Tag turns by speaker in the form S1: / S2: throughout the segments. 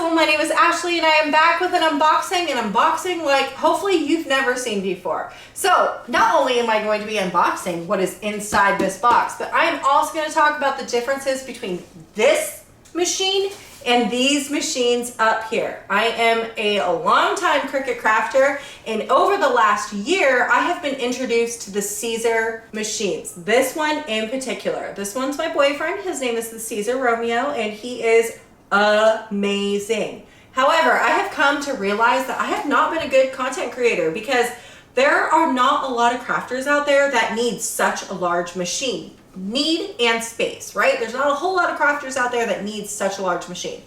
S1: beautiful. My name is Ashley and I am back with an unboxing like hopefully you've never seen before. So not only am I going to be unboxing what is inside this box, but I am also going to talk about the differences between this machine and these machines up here. I am a longtime Cricut crafter, and over the last year I have been introduced to the Siser machines. This one in particular. This one's my boyfriend. His name is the Siser Romeo, and he is amazing. However, I have come to realize that I have not been a good content creator because there are not a lot of crafters out there that need such a large machine. Need and space, right? There's not a whole lot of crafters out there that need such a large machine.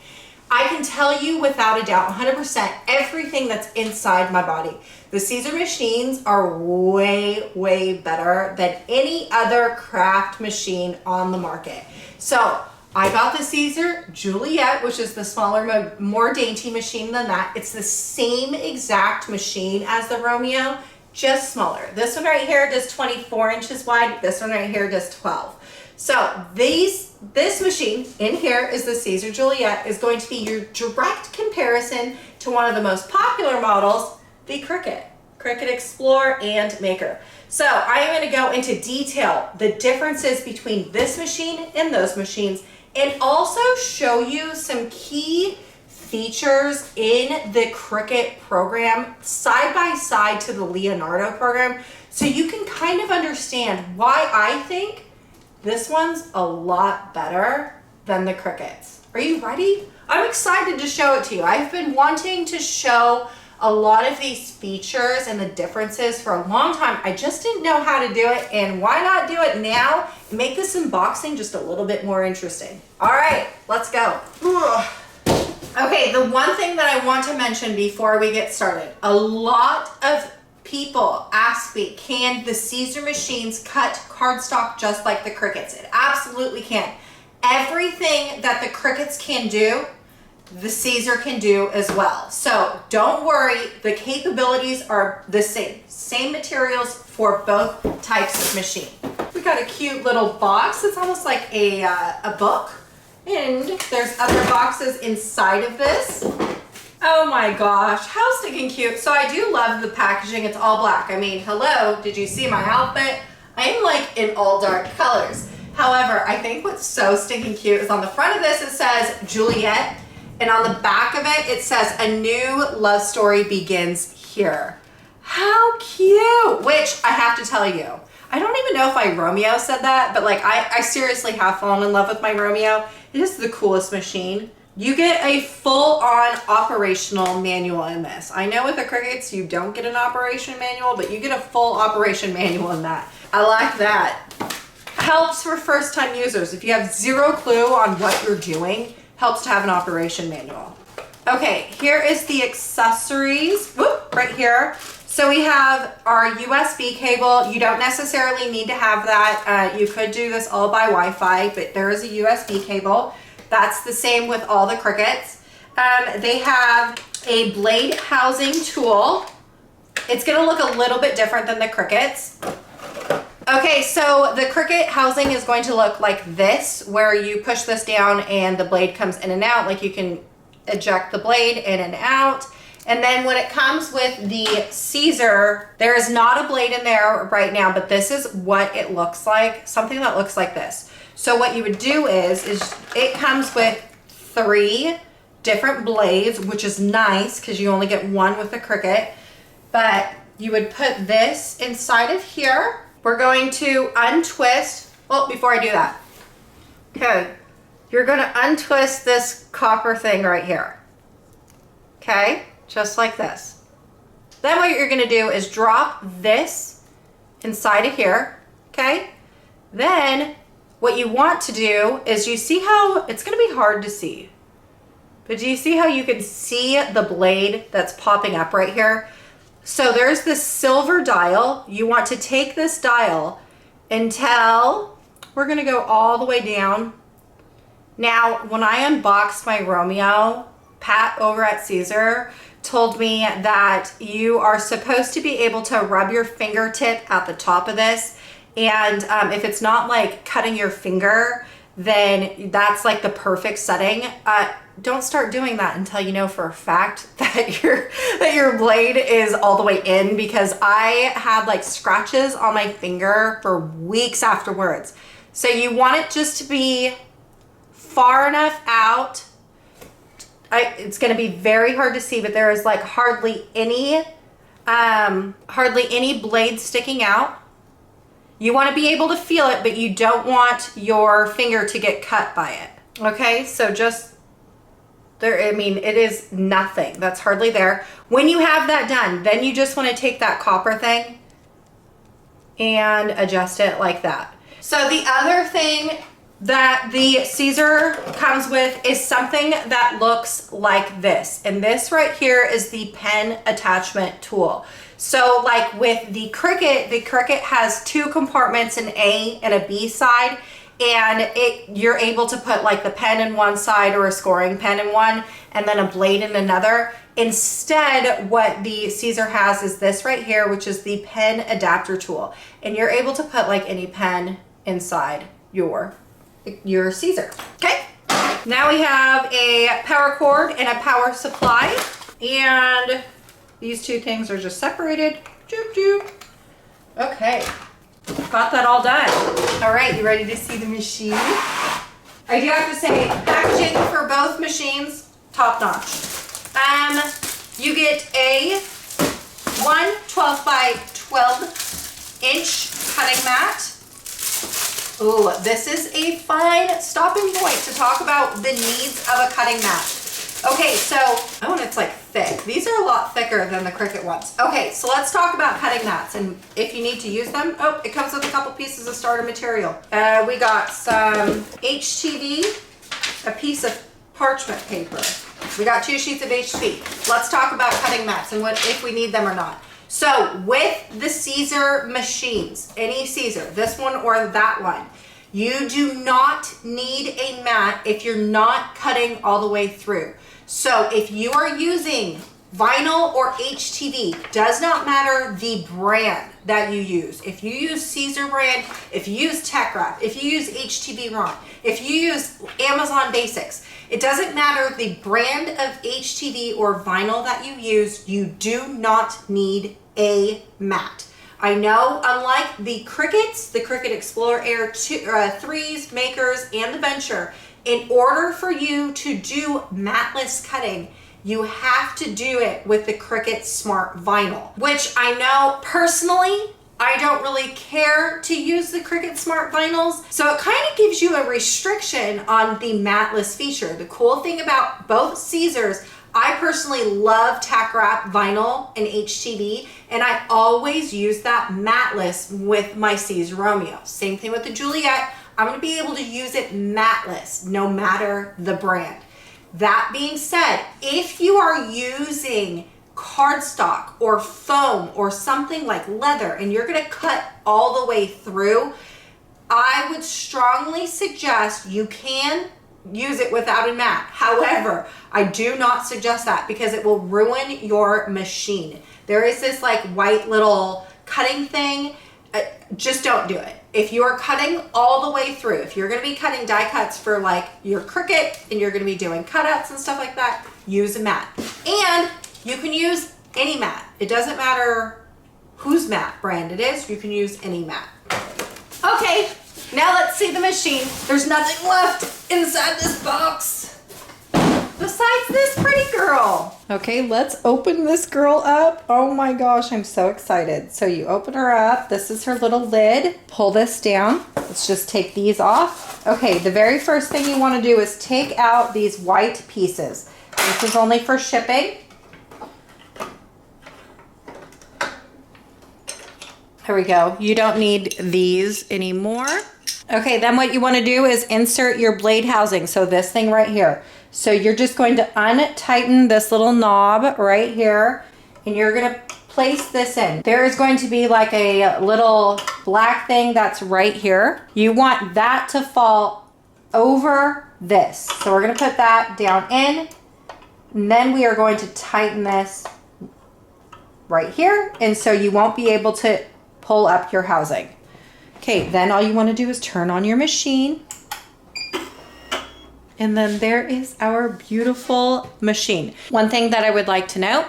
S1: I can tell you without a doubt, 100%, everything that's inside my body. The Siser machines are way, way better than any other craft machine on the market. So I got the Siser Juliet, which is the smaller, more dainty machine than that. It's the same exact machine as the Romeo, just smaller. This one right here does 24 inches wide. This one right here does 12. So this machine in here is the Siser Juliet, is going to be your direct comparison to one of the most popular models, the Cricut Explorer and Maker. So I am going to go into detail the differences between this machine and those machines, and also show you some key features in the Cricut program side by side to the Leonardo program, so you can kind of understand why I think this one's a lot better than the Cricuts. Are you ready? I'm excited to show it to you. I've been wanting to show a lot of these features and the differences for a long time. I just didn't know how to do it, and why not do it now? Make this unboxing just a little bit more interesting. All right, let's go. Okay, the one thing that I want to mention before we get started, a lot of people ask me, can the Siser machines cut cardstock just like the Cricuts? It absolutely can. Everything that the Cricuts can do, the Siser can do as well. So don't worry, the capabilities are the same. Same materials for both types of machine. We got a cute little box. It's almost like a book. And there's other boxes inside of this. Oh my gosh, how stinking cute. So I do love the packaging. It's all black. I mean, hello, did you see my outfit? I am like in all dark colors. However, I think what's so stinking cute is on the front of this, it says Juliet. And on the back of it, it says a new love story begins here. How cute, which I have to tell you, I don't even know if my Romeo said that, but like I seriously have fallen in love with my Romeo. It is the coolest machine. You get a full-on operational manual in this. I know with the Cricuts you don't get an operation manual, but you get a full operation manual in that. I like that. Helps for first-time users. If you have zero clue on what you're doing, helps to have an operation manual. Okay, here is the accessories. Whoop, right here. So we have our USB cable. You don't necessarily need to have that. You could do this all by Wi-Fi, but there is a USB cable. That's the same with all the Cricuts. They have a blade housing tool. It's gonna look a little bit different than the Cricuts. Okay, so the Cricut housing is going to look like this, where you push this down and the blade comes in and out, like you can eject the blade in and out. And then when it comes with the Siser, there is not a blade in there right now, but this is what it looks like, something that looks like this. So what you would do is it comes with 3 different blades, which is nice because you only get one with the Cricut, but you would put this inside of here. We're going to untwist, well, before I do that, okay, you're gonna untwist this copper thing right here, okay? Just like this. Then what you're gonna do is drop this inside of here, okay? Then what you want to do is, you see how, it's gonna be hard to see, but do you see how you can see the blade that's popping up right here? So there's this silver dial. You want to take this dial until, we're gonna go all the way down. Now, when I unboxed my Romeo, Pat over at Siser told me that you are supposed to be able to rub your fingertip at the top of this, and if it's not like cutting your finger, then that's like the perfect setting. don't start doing that until you know for a fact that your blade is all the way in, because I had like scratches on my finger for weeks afterwards. So you want it just to be far enough out. It's going to be very hard to see, but there is like hardly any blade sticking out. You want to be able to feel it, but you don't want your finger to get cut by it. Okay, so just there, I mean, it is nothing. That's hardly there. When you have that done, then you just want to take that copper thing and adjust it like that. So the other thing that the Siser comes with is something that looks like this. And this right here is the pen attachment tool. So like with the Cricut has two compartments, an A and a B side, and you're able to put like the pen in one side or a scoring pen in one and then a blade in another. Instead, what the Siser has is this right here, which is the pen adapter tool. And you're able to put like any pen inside your Siser. Okay, now we have a power cord and a power supply, and these two things are just separated. Doop doop. Okay, got that all done. All right, you ready to see the machine? I do have to say, packaging for both machines, top notch. You get a 12 by 12 inch cutting mat. Ooh, this is a fine stopping point to talk about the needs of a cutting mat. Okay, so, oh, and it's like thick. These are a lot thicker than the Cricut ones. Okay, so let's talk about cutting mats and if you need to use them. Oh, it comes with a couple pieces of starter material. We got some HTV, a piece of parchment paper. We got 2 sheets of HTV. Let's talk about cutting mats and what if we need them or not. So with the Siser machines, any Siser, this one or that one, you do not need a mat if you're not cutting all the way through. So if you are using vinyl or HTV, does not matter the brand that you use. If you use Siser brand, if you use Tech Wrap, if you use HTV Ron, if you use Amazon Basics, it doesn't matter the brand of HTV or vinyl that you use, you do not need a mat. I know, unlike the Cricuts, the Cricut Explorer Air 3s, Makers, and the Venture, in order for you to do matless cutting, you have to do it with the Cricut Smart Vinyl, which I know personally, I don't really care to use the Cricut Smart Vinyls. So it kind of gives you a restriction on the matless feature. The cool thing about both Sisers, I personally love Tack Wrap Vinyl and HTV, and I always use that matless with my Siser Romeo. Same thing with the Juliet. I'm gonna be able to use it matless no matter the brand. That being said, if you are using cardstock or foam or something like leather and you're gonna cut all the way through, I would strongly suggest you can use it without a mat. However, I do not suggest that because it will ruin your machine. There is this like white little cutting thing. Just don't do it. If you're cutting all the way through, if you're going to be cutting die cuts for like your Cricut and you're going to be doing cutouts and stuff like that, use a mat. And you can use any mat. It doesn't matter whose mat brand it is. You can use any mat. Okay, now let's see the machine. There's nothing left inside this box besides this pretty girl. Okay, let's open this girl up. Oh my gosh, I'm so excited. So you open her up. This is her little lid. Pull this down. Let's just take these off. Okay, the very first thing you want to do is take out these white pieces. This is only for shipping. There we go. You don't need these anymore. Okay, then what you want to do is insert your blade housing. So this thing right here. So you're just going to untighten this little knob right here, and you're going to place this in. There is going to be like a little black thing that's right here. You want that to fall over this. So we're going to put that down in, and then we are going to tighten this right here, and so you won't be able to pull up your housing. Okay, then all you want to do is turn on your machine. And then there is our beautiful machine. One thing that I would like to note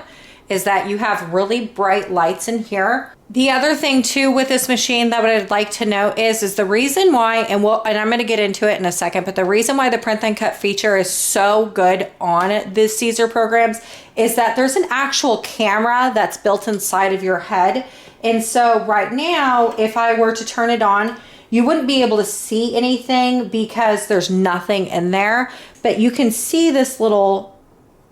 S1: is that you have really bright lights in here. The other thing too with this machine that I'd like to note is the reason why, and I'm gonna get into it in a second, but the reason why the print and cut feature is so good on the Siser programs is that there's an actual camera that's built inside of your head. And so right now, if I were to turn it on, you wouldn't be able to see anything because there's nothing in there, but you can see this little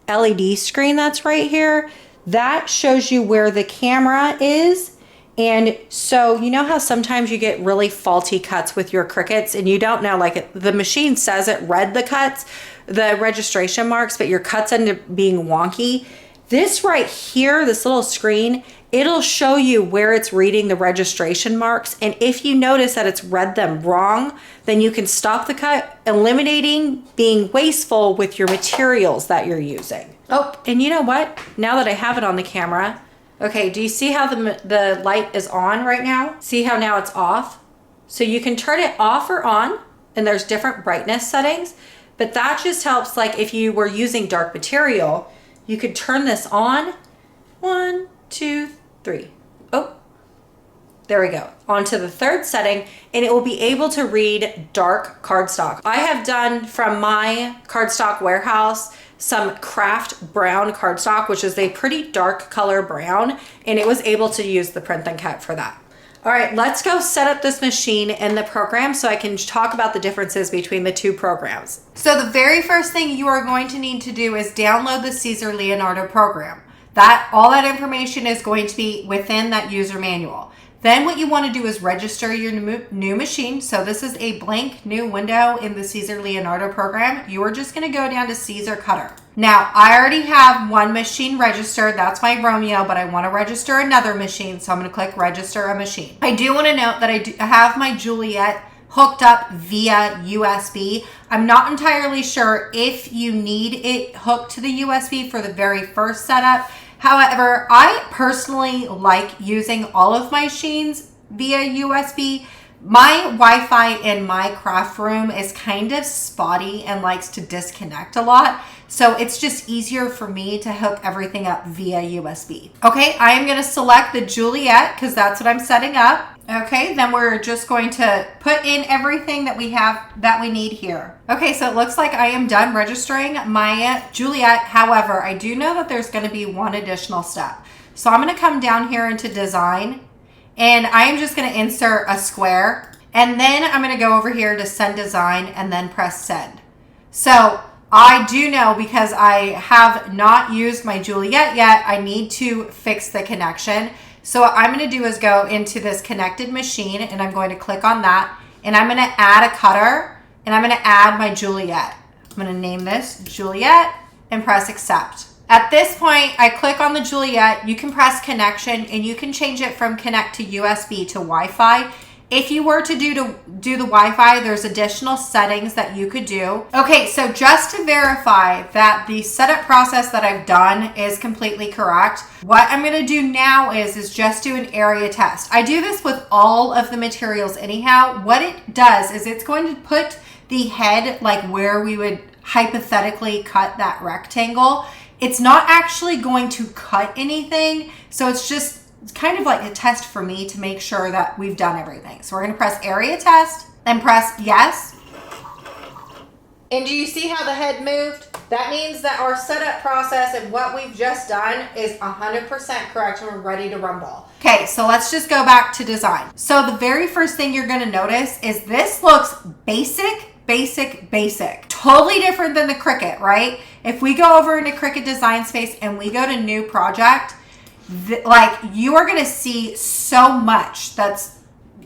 S1: LED screen that's right here. That shows you where the camera is. And so you know how sometimes you get really faulty cuts with your Cricuts and you don't know, like the machine says it read the cuts, the registration marks, but your cuts end up being wonky. This right here, this little screen, it'll show you where it's reading the registration marks. And if you notice that it's read them wrong, then you can stop the cut, eliminating being wasteful with your materials that you're using. Oh, and you know what? Now that I have it on the camera, okay, do you see how the light is on right now? See how now it's off? So you can turn it off or on, and there's different brightness settings, but that just helps, like if you were using dark material, you could turn this on. 1, 2, 3. Oh, there we go. On to the third setting, and it will be able to read dark cardstock. I have done from my cardstock warehouse some craft brown cardstock, which is a pretty dark color brown, and it was able to use the print and cut for that. All right, let's go set up this machine in the program so I can talk about the differences between the two programs. So the very first thing you are going to need to do is download the Siser Leonardo program. All that information is going to be within that user manual. Then what you want to do is register your new machine. So this is a blank new window in the Siser Leonardo program. You are just going to go down to Siser Cutter. Now, I already have one machine registered. That's my Romeo, but I want to register another machine. So I'm going to click register a machine. I do want to note that I have my Juliet hooked up via USB. I'm not entirely sure if you need it hooked to the USB for the very first setup. However, I personally like using all of my machines via USB. My Wi-Fi in my craft room is kind of spotty and likes to disconnect a lot. So it's just easier for me to hook everything up via USB. Okay, I am gonna select the Juliet because that's what I'm setting up. Okay, then we're just going to put in everything that we need here. Okay, so it looks like I am done registering my Juliet. However, I do know that there's gonna be one additional step. So I'm gonna come down here into design, and I am just gonna insert a square, and then I'm gonna go over here to send design and then press send. So I do know, because I have not used my Juliet yet, I need to fix the connection. So what I'm going to do is go into this connected machine, and I'm going to click on that, and I'm going to add a cutter, and I'm going to add my Juliet. I'm going to name this Juliet and press accept. At this point, I click on the Juliet. You can press connection, and you can change it from connect to USB to Wi-Fi. If you were to do the Wi-Fi, there's additional settings that you could do. Okay, so just to verify that the setup process that I've done is completely correct, what I'm gonna do now is just do an area test. I do this with all of the materials anyhow. What it does is it's going to put the head like where we would hypothetically cut that rectangle. It's not actually going to cut anything, so it's kind of like a test for me to make sure that we've done everything. So we're going to press area test and press yes. And do you see how the head moved? That means that our setup process and what we've just done is 100% correct, and we're ready to rumble. Okay, so let's just go back to design. So the very first thing you're going to notice is this looks basic. Totally different than the Cricut, right? If we go over into Cricut Design Space and we go to new project, you are going to see so much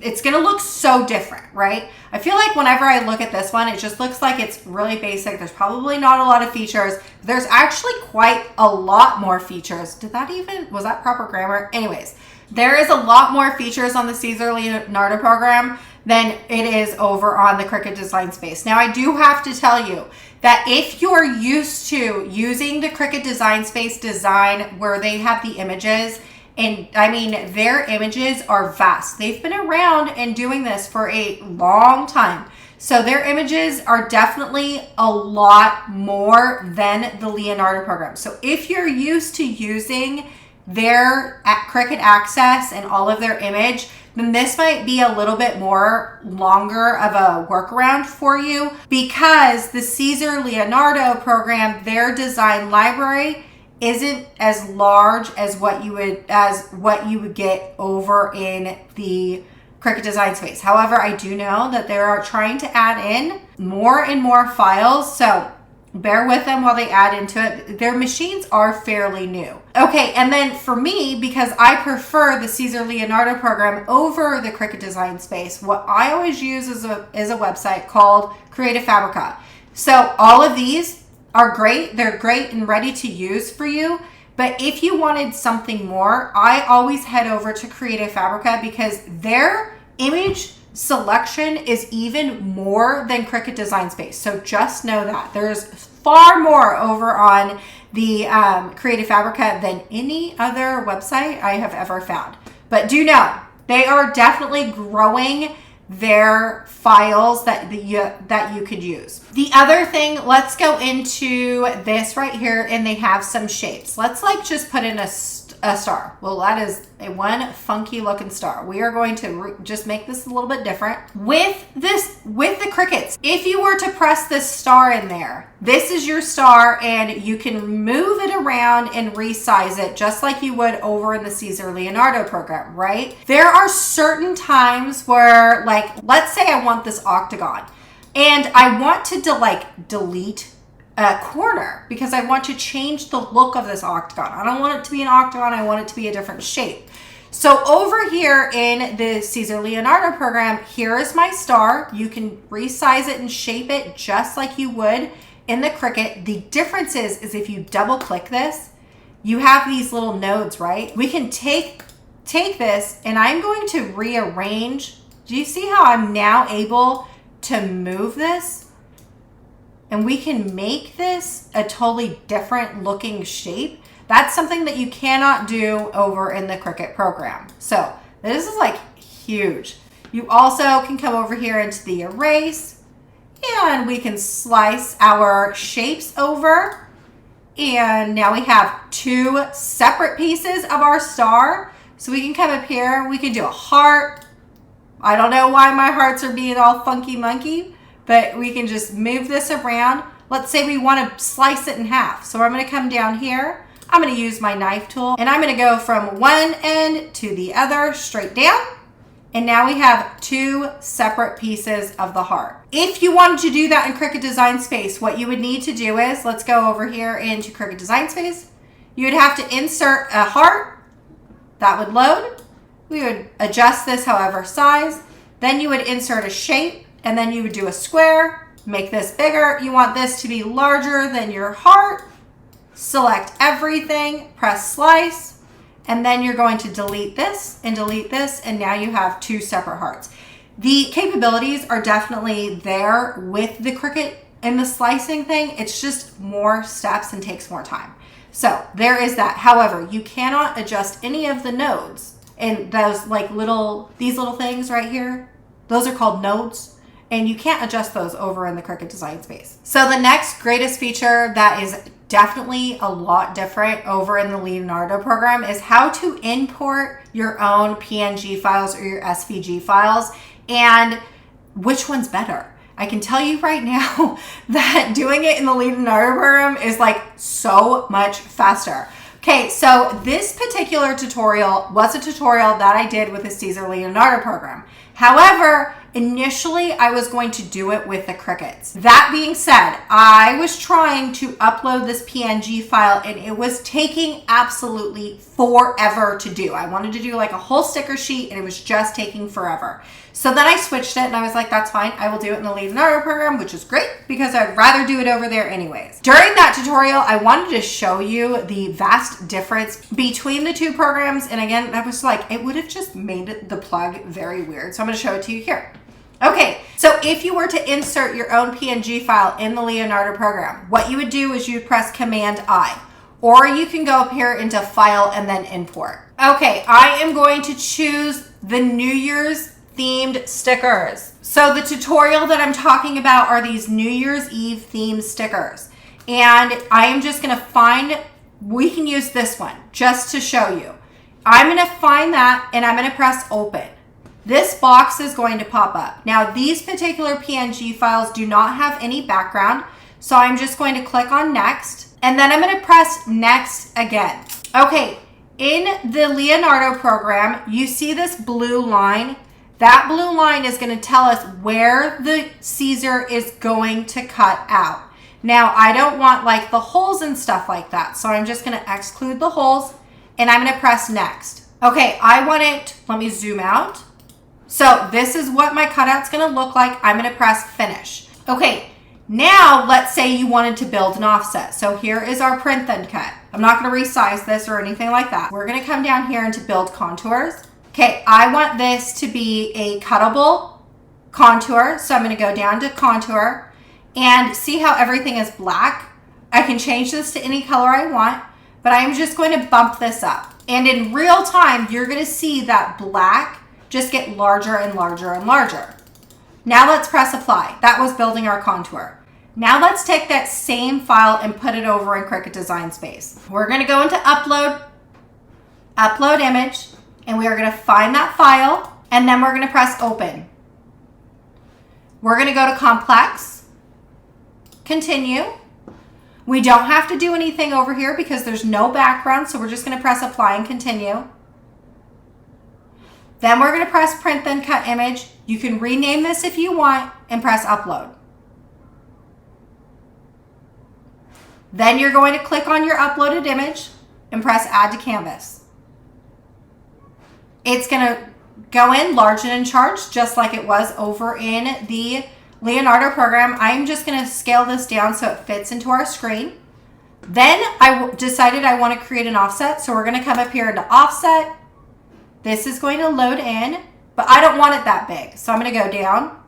S1: it's going to look so different, right? I feel like whenever I look at this one, it just looks like it's really basic. There's probably not a lot of features. There's actually quite a lot more features. Was that proper grammar? Anyways, there is a lot more features on the Siser Leonardo program than it is over on the Cricut Design Space. Now, I do have to tell you that if you're used to using the Cricut Design Space design where they have the images, and I mean, their images are vast. They've been around and doing this for a long time. So their images are definitely a lot more than the Leonardo program. So if you're used to using their Cricut Access and all of their image, then this might be a little bit more longer of a workaround for you, because the Siser Leonardo program, their design library isn't as large as what you would get over in the Cricut Design Space. However, I do know that they are trying to add in more and more files, so bear with them while they add into it. Their machines are fairly new. Okay, and then for me, because I prefer the Siser Leonardo program over the Cricut Design Space, what I always use is a website called Fabrica. So all of these are great. They're great and ready to use for you. But if you wanted something more, I always head over to Fabrica, because their image selection is even more than Cricut Design Space. So just know that there's far more over on the Fabrica than any other website I have ever found. But do know, they are definitely growing their files that you could use. The other thing, let's go into this right here, and they have some shapes. Let's just put in a star. Well, that is a one funky looking star. We are going to just make this a little bit different with the Cricuts. If you were to press this star in there, this is your star, and you can move it around and resize it just like you would over in the Siser Leonardo program, right? There are certain times where, let's say I want this octagon and I want to delete a corner because I want to change the look of this octagon. I don't want it to be an octagon. I want it to be a different shape. So over here in the Siser Leonardo program, here is my star. You can resize it and shape it just like you would in the Cricut. The difference is if you double click this, you have these little nodes, right? We can take this, and I'm going to rearrange. Do you see how I'm now able to move this? And we can make this a totally different looking shape. That's something that you cannot do over in the Cricut program. So this is huge. You also can come over here into the erase, and we can slice our shapes over. And now we have two separate pieces of our star. So we can come up here, we can do a heart. I don't know why my hearts are being all funky monkey, but we can just move this around. Let's say we want to slice it in half. So I'm going to come down here. I'm going to use my knife tool, and I'm going to go from one end to the other straight down. And now we have two separate pieces of the heart. If you wanted to do that in Cricut Design Space, what you would need to do is, let's go over here into Cricut Design Space. You would have to insert a heart. That would load. We would adjust this however size. Then you would insert a shape, and then you would do a square, make this bigger. You want this to be larger than your heart. Select everything, press slice, and then you're going to delete this, and now you have two separate hearts. The capabilities are definitely there with the Cricut and the slicing thing. It's just more steps and takes more time. So there is that. However, you cannot adjust any of the nodes, and those these little things right here, those are called nodes. And you can't adjust those over in the Cricut Design Space. So the next greatest feature that is definitely a lot different over in the Leonardo program is how to import your own PNG files or your SVG files, and which one's better. I can tell you right now that doing it in the Leonardo program is so much faster. Okay, so this particular tutorial was a tutorial that I did with the Siser Leonardo program. However, initially I was going to do it with the Cricuts. That being said, I was trying to upload this PNG file, and it was taking absolutely forever to do. I wanted to do a whole sticker sheet, and it was just taking forever. So then I switched it, and I was like, that's fine. I will do it in the Leonardo program, which is great because I'd rather do it over there anyways. During that tutorial, I wanted to show you the vast difference between the two programs. And again, that was it would have just made the plug very weird. So I'm going to show it to you here. Okay, so if you were to insert your own PNG file in the Leonardo program, what you would do is you would press Command I, or you can go up here into File and then Import. Okay, I am going to choose the New Year's themed stickers. So the tutorial that I'm talking about are these New Year's Eve themed stickers. And I am just gonna find, we can use this one just to show you. I'm gonna find that and I'm gonna press open. This box is going to pop up. Now these particular PNG files do not have any background, so I'm just going to click on next, and then I'm gonna press next again. Okay, in the Leonardo program, you see this blue line. That blue line is gonna tell us where the Siser is going to cut out. Now, I don't want like the holes and stuff like that, so I'm just gonna exclude the holes, and I'm gonna press next. Okay, I want it, let me zoom out. So this is what my cutout's gonna look like. I'm gonna press finish. Okay, now let's say you wanted to build an offset. So here is our print then cut. I'm not gonna resize this or anything like that. We're gonna come down here into build contours. Okay, I want this to be a cuttable contour. So I'm gonna go down to contour and see how everything is black. I can change this to any color I want, but I'm just going to bump this up. And in real time, you're gonna see that black just get larger and larger and larger. Now let's press apply. That was building our contour. Now let's take that same file and put it over in Cricut Design Space. We're gonna go into upload image, and we are gonna find that file, and then we're gonna press open. We're gonna go to complex, continue. We don't have to do anything over here because there's no background, so we're just gonna press apply and continue. Then we're gonna press print then cut image. You can rename this if you want and press upload. Then you're going to click on your uploaded image and press add to canvas. It's gonna go in large and in charge just like it was over in the Leonardo program. I'm just gonna scale this down so it fits into our screen. Then I decided I wanna create an offset, so we're gonna come up here into offset. This is going to load in, but I don't want it that big. So I'm gonna go down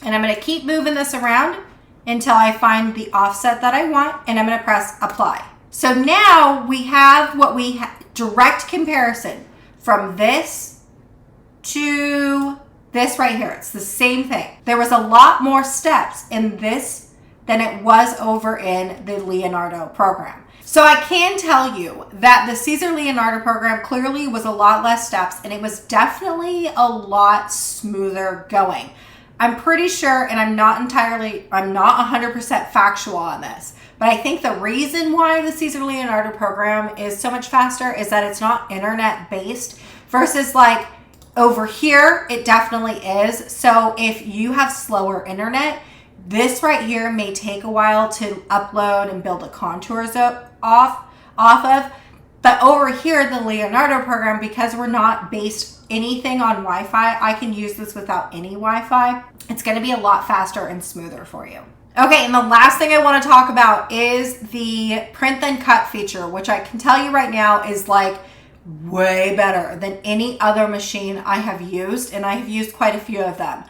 S1: and I'm gonna keep moving this around until I find the offset that I want, and I'm gonna press apply. So now we have what we direct comparison from this to this right here. It's the same thing. There was a lot more steps in this than it was over in the Leonardo program. So I can tell you that the Siser Leonardo program clearly was a lot less steps, and it was definitely a lot smoother going. I'm pretty sure, and I'm not 100% factual on this, but I think the reason why the Siser Leonardo program is so much faster is that it's not internet based versus like over here, it definitely is. So if you have slower internet, this right here may take a while to upload and build the contours off of. But over here, the Leonardo program, because we're not based anything on Wi-Fi, I can use this without any Wi-Fi. It's gonna be a lot faster and smoother for you. Okay, and the last thing I wanna talk about is the print then cut feature, which I can tell you right now is like way better than any other machine I have used, and I have used quite a few of them.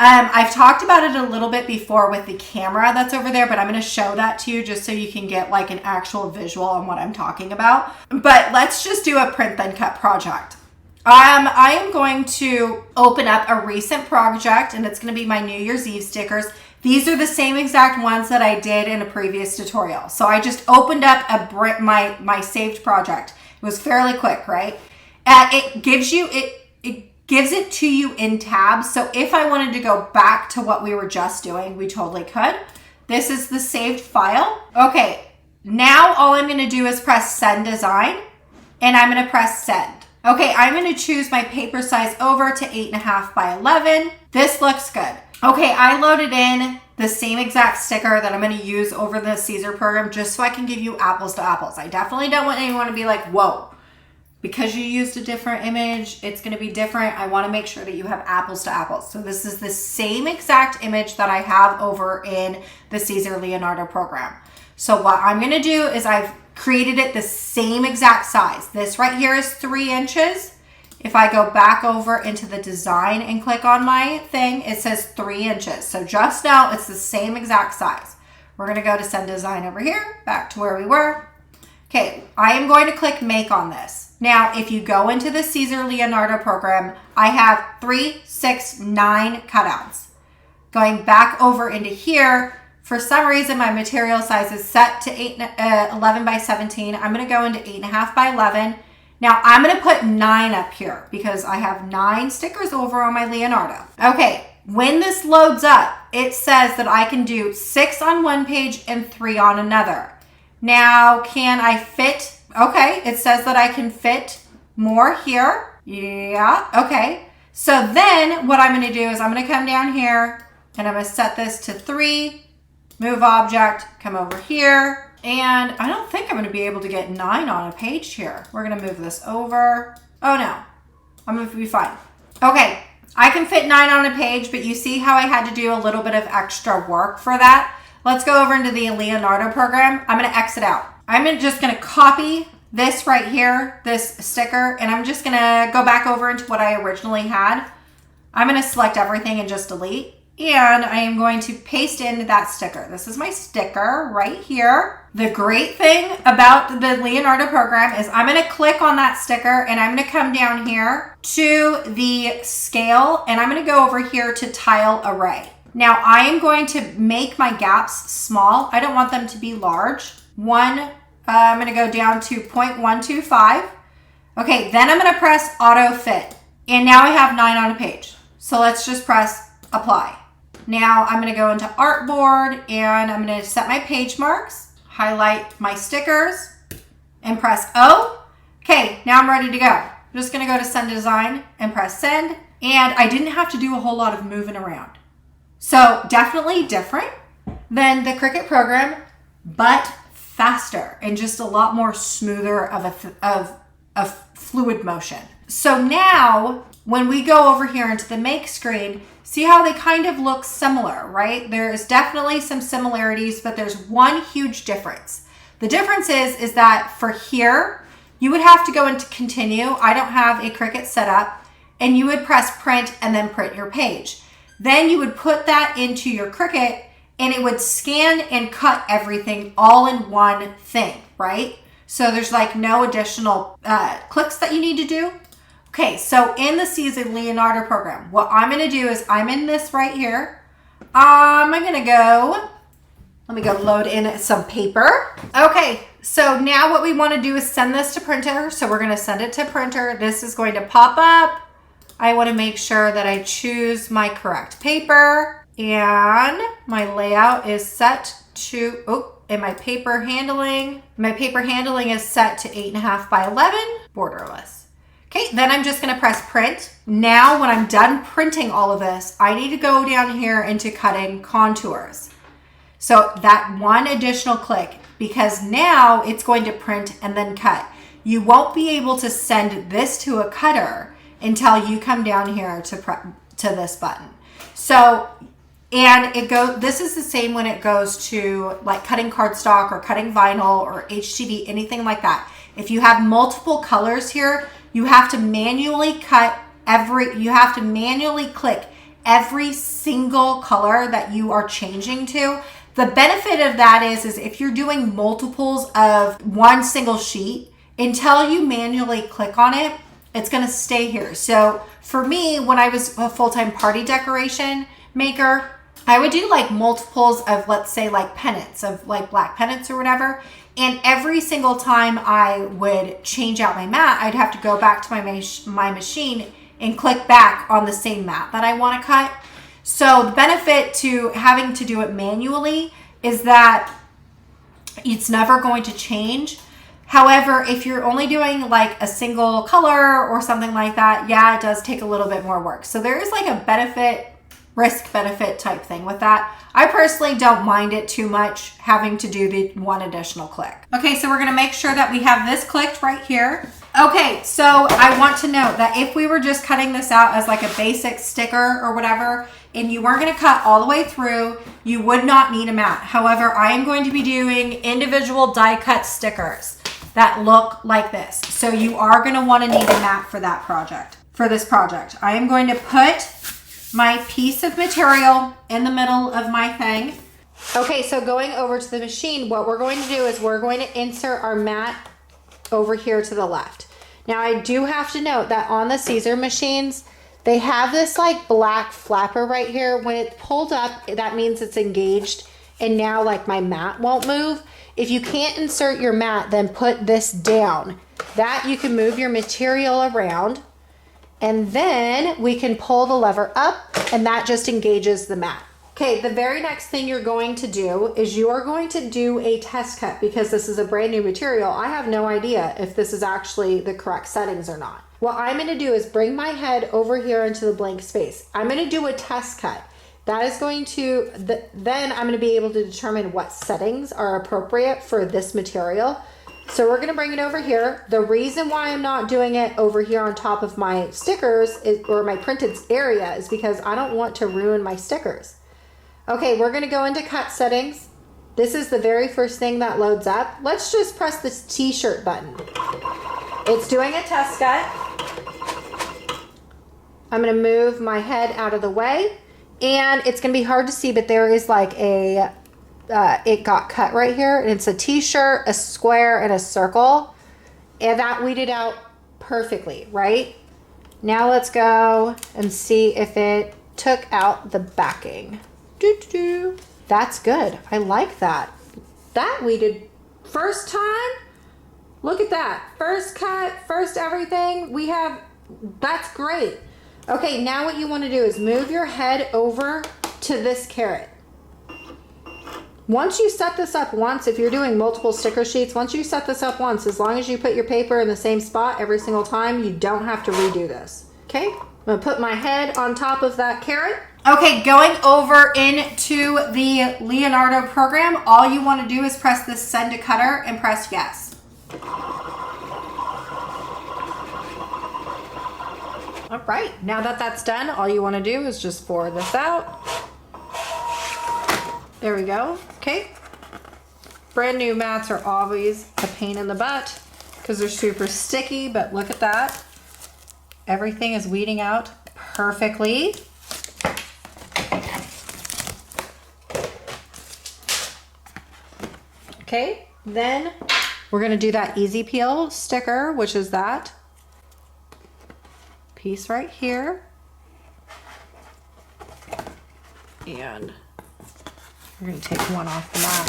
S1: I've talked about it a little bit before with the camera that's over there, but I'm going to show that to you just so you can get like an actual visual on what I'm talking about. But let's just do a print then cut project. I am going to open up a recent project, and it's going to be my New Year's Eve stickers. These are the same exact ones that I did in a previous tutorial. So I just opened up my saved project. It was fairly quick, right? It gives you gives it to you in tabs. So if I wanted to go back to what we were just doing, we totally could. This is the saved file. Okay, now all I'm gonna do is press send design, and I'm gonna press send. Okay, I'm gonna choose my paper size over to 8.5 by 11. This looks good. Okay, I loaded in the same exact sticker that I'm gonna use over the Siser program just so I can give you apples to apples. I definitely don't want anyone to be like, whoa, because you used a different image, it's gonna be different. I wanna make sure that you have apples to apples. So this is the same exact image that I have over in the Siser Leonardo program. So what I'm gonna do is I've created it the same exact size. This right here is 3 inches. If I go back over into the design and click on my thing, it says 3 inches. So just now it's the same exact size. We're gonna go to send design over here, back to where we were. Okay, I am going to click make on this. Now, if you go into the Siser Leonardo program, I have 3, 6, 9 cutouts. Going back over into here, for some reason, my material size is set to 11 by 17. I'm going to go into 8.5 by 11. Now, I'm going to put 9 up here because I have 9 stickers over on my Leonardo. Okay, when this loads up, it says that I can do 6 on one page and 3 on another. Now, can I fit? Okay, it says that I can fit more here. Yeah, okay. So then what I'm going to do is I'm going to come down here and I'm going to set this to 3, move object, come over here. And I don't think I'm going to be able to get 9 on a page here. We're going to move this over. Oh no, I'm going to be fine. Okay, I can fit 9 on a page, but you see how I had to do a little bit of extra work for that? Let's go over into the Leonardo program. I'm going to exit out. I'm just going to copy this right here, this sticker, and I'm just going to go back over into what I originally had. I'm going to select everything and just delete. And I am going to paste in that sticker. This is my sticker right here. The great thing about the Leonardo program is I'm going to click on that sticker and I'm going to come down here to the scale and I'm going to go over here to tile array. Now I am going to make my gaps small. I don't want them to be large. I'm going to go down to 0.125. Okay, then I'm going to press auto fit. And now I have 9 on a page. So let's just press apply. Now I'm going to go into artboard and I'm going to set my page marks, highlight my stickers and press O. Okay, now I'm ready to go. I'm just going to go to send design and press send. And I didn't have to do a whole lot of moving around. So definitely different than the Cricut program, but faster and just a lot more smoother of a fluid motion. So now when we go over here into the make screen, see how they kind of look similar, right? There's definitely some similarities, but there's one huge difference. The difference is that for here, you would have to go into continue. I don't have a Cricut set up, and you would press print and then print your page. Then you would put that into your Cricut and it would scan and cut everything all in one thing, right? So there's like no additional clicks that you need to do. Okay, so in the Siser Leonardo program, what I'm going to do is I'm in this right here. I'm going to go, let me go load in some paper. Okay, so now what we want to do is send this to printer. So we're going to send it to printer. This is going to pop up. I want to make sure that I choose my correct paper and my layout is set to, and my paper handling is set to 8.5 by 11, borderless. Okay, then I'm just going to press print. Now when I'm done printing all of this, I need to go down here into cutting contours. So that one additional click, because now it's going to print and then cut. You won't be able to send this to a cutter until you come down here to this button. So, and this is the same when it goes to like cutting cardstock or cutting vinyl or HTV, anything like that. If you have multiple colors here, you have to manually click every single color that you are changing to. The benefit of that is if you're doing multiples of one single sheet, until you manually click on it, it's going to stay here. So for me, when I was a full-time party decoration maker, I would do like multiples of, let's say like pennants, of like black pennants or whatever. And every single time I would change out my mat, I'd have to go back to my machine and click back on the same mat that I want to cut. So the benefit to having to do it manually is that it's never going to change. However, if you're only doing like a single color or something like that, yeah, it does take a little bit more work. So there is like a risk benefit type thing with that. I personally don't mind it too much having to do the one additional click. Okay, so we're gonna make sure that we have this clicked right here. Okay, so I want to note that if we were just cutting this out as like a basic sticker or whatever, and you weren't gonna cut all the way through, you would not need a mat. However, I am going to be doing individual die cut stickers that look like this. So you are gonna wanna need a mat for that project, for this project. I am going to put my piece of material in the middle of my thing. Okay, so going over to the machine, what we're going to do is we're going to insert our mat over here to the left. Now I do have to note that on the Siser machines, they have this like black flapper right here. When it's pulled up, that means it's engaged, and now like my mat won't move. If you can't insert your mat, then put this down. That you can move your material around, and then we can pull the lever up, and that just engages the mat. Okay, the very next thing you're going to do is you are going to do a test cut because this is a brand new material. I have no idea if this is actually the correct settings or not. What I'm going to do is bring my head over here into the blank space. I'm going to do a test cut. That is going to, then I'm going to be able to determine what settings are appropriate for this material. So we're going to bring it over here. The reason why I'm not doing it over here on top of my stickers or my printed area is because I don't want to ruin my stickers. Okay, we're going to go into cut settings. This is the very first thing that loads up. Let's just press this t-shirt button. It's doing a test cut. I'm going to move my head out of the way, and it's going to be hard to see, but there is like a it got cut right here, and it's a t-shirt, a square, and a circle, and that weeded out perfectly, right? Now let's go and see if it took out the backing. That's good. I like that. That we did first time. Look at that. First cut, first everything. We have, that's great. Okay, now what you want to do is move your head over to this carrot. Once you set this up once, if you're doing multiple sticker sheets, once you set this up once, as long as you put your paper in the same spot every single time, you don't have to redo this. Okay, I'm gonna put my head on top of that carrot. Okay, going over into the Leonardo program, all you want to do is press this send to cutter and press yes. All right, now that that's done, all you want to do is just forward this out. There we go. Okay. Brand new mats are always a pain in the butt because they're super sticky, but look at that. Everything is weeding out perfectly. Okay, then we're going to do that easy peel sticker, which is that piece right here. And we're going to take one off the mat.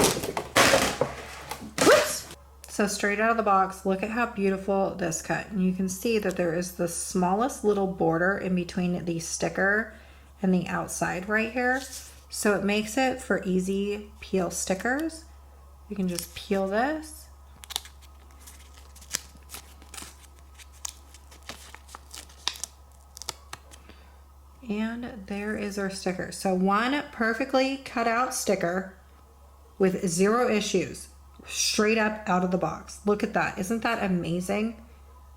S1: Whoops! So straight out of the box, look at how beautiful this cut. And you can see that there is the smallest little border in between the sticker and the outside right here. So it makes it for easy peel stickers. You can just peel this. And there is our sticker. So one perfectly cut out sticker with 0 issues, straight up out of the box. Look at that. Isn't that amazing?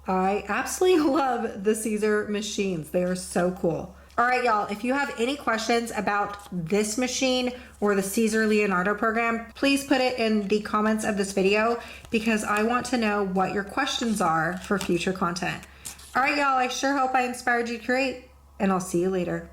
S1: I absolutely love the Siser machines. They are so cool. All right, y'all, if you have any questions about this machine or the Siser Leonardo program, please put it in the comments of this video because I want to know what your questions are for future content. All right, y'all, I sure hope I inspired you to create, and I'll see you later.